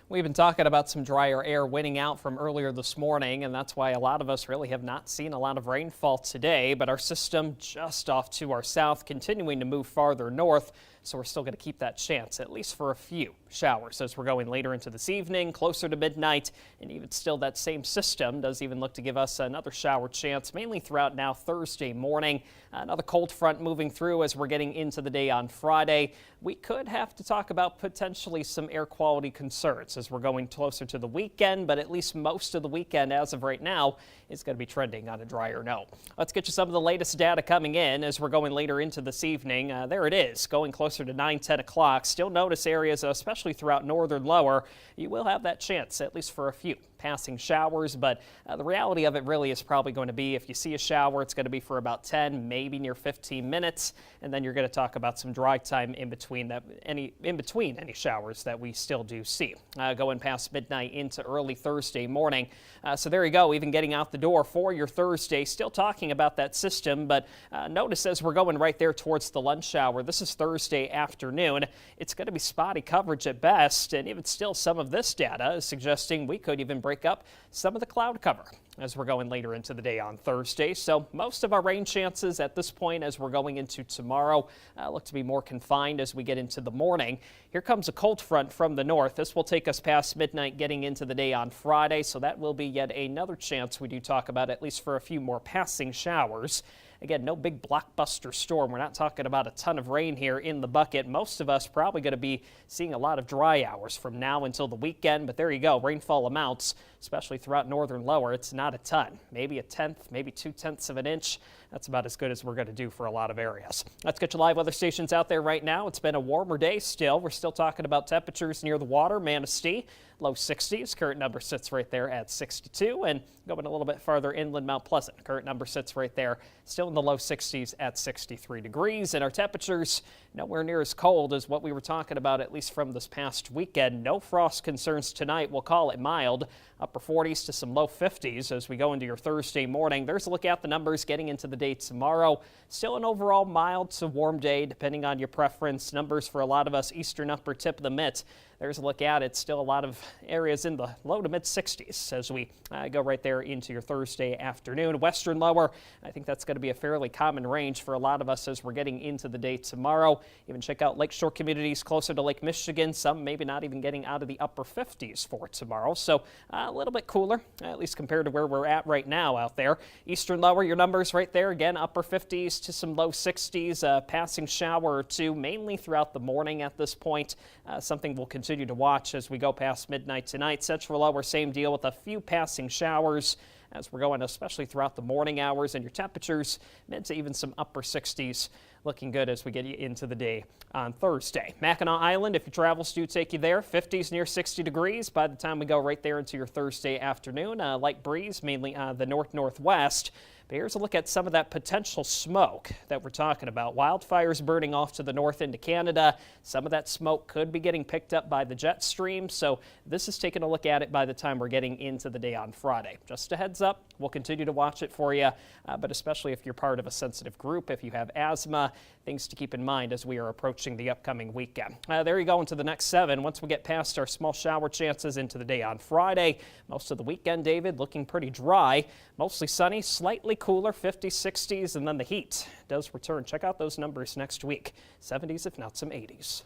We've been talking about some drier air winning out from earlier this morning, and that's why a lot of us really have not seen a lot of rainfall today. But our system just off to our south, continuing to move farther north. So we're still going to keep that chance, at least for a few showers as we're going later into this evening, closer to midnight. And even still, that same system does even look to give us another shower chance, mainly throughout now Thursday morning. Another cold front moving through as we're getting into the day on Friday. We could have to talk about potentially some air quality concerns as we're going closer to the weekend, but at least most of the weekend as of right now is going to be trending on a drier note. Let's get you some of the latest data coming in as we're going later into this evening. There it is, going closer to 9-10 o'clock. Still notice areas, especially throughout northern lower, you will have that chance, at least for a few passing showers, but the reality of it really is probably going to be if you see a shower, it's going to be for about 10, maybe near 15 minutes, and then you're going to talk about some dry time in between any showers that we still do see going past midnight into early Thursday morning. So there you go, even getting out the door for your Thursday. Still talking about that system, but notice as we're going right there towards the lunch hour, this is Thursday afternoon. It's going to be spotty coverage at best, and even still some of this data is suggesting we could even break up some of the cloud cover as we're going later into the day on Thursday. So most of our rain chances at this point as we're going into tomorrow look to be more confined as we get into the morning. Here comes a cold front from the north. This will take us past midnight getting into the day on Friday, so that will be yet another chance we do talk about, at least for a few more passing showers. Again, no big blockbuster storm. We're not talking about a ton of rain here in the bucket. Most of us probably going to be seeing a lot of dry hours from now until the weekend. But there you go. Rainfall amounts, especially throughout northern lower, it's not a ton. Maybe a tenth, maybe 2/10 of an inch. That's about as good as we're going to do for a lot of areas. Let's get your live weather stations out there right now. It's been a warmer day still. We're still talking about temperatures near the water. Manistee, low 60s. Current number sits right there at 62. And going a little bit farther inland, Mount Pleasant. Current number sits right there, still in the low 60s at 63 degrees. And our temperatures nowhere near as cold as what we were talking about, at least from this past weekend. No frost concerns tonight. We'll call it mild. Upper 40s to some low 50s as we go into your Thursday morning. There's a look at the numbers getting into the day tomorrow. Still an overall mild to warm day, depending on your preference. Numbers for a lot of us eastern upper tip of the mitt. There's a look at it. Still a lot of areas in the low to mid 60s as we go right there into your Thursday afternoon. Western lower, I think that's going to be a fairly common range for a lot of us as we're getting into the day tomorrow. Even check out lakeshore communities closer to Lake Michigan. Some maybe not even getting out of the upper 50s for tomorrow. So a little bit cooler, at least compared to where we're at right now out there. Eastern lower, your numbers right there. Again, upper 50s to some low 60s. Passing shower or two, mainly throughout the morning at this point. Something we'll continue to watch as we go past midnight tonight. Central lower, same deal with a few passing showers as we're going, especially throughout the morning hours, and your temperatures mid to even some upper 60s. Looking good as we get into the day on Thursday. Mackinac Island, if your travels do take you there, 50s near 60 degrees by the time we go right there into your Thursday afternoon. Light breeze, mainly the north-northwest. But here's a look at some of that potential smoke that we're talking about. Wildfires burning off to the north into Canada. Some of that smoke could be getting picked up by the jet stream. So this is taking a look at it by the time we're getting into the day on Friday. Just a heads up, we'll continue to watch it for you. But especially if you're part of a sensitive group, if you have asthma, things to keep in mind as we are approaching the upcoming weekend. There you go into the next 7. Once we get past our small shower chances into the day on Friday, most of the weekend, David, looking pretty dry. Mostly sunny, slightly cooler, 50s, 60s, and then the heat does return. Check out those numbers next week. 70s, if not some 80s.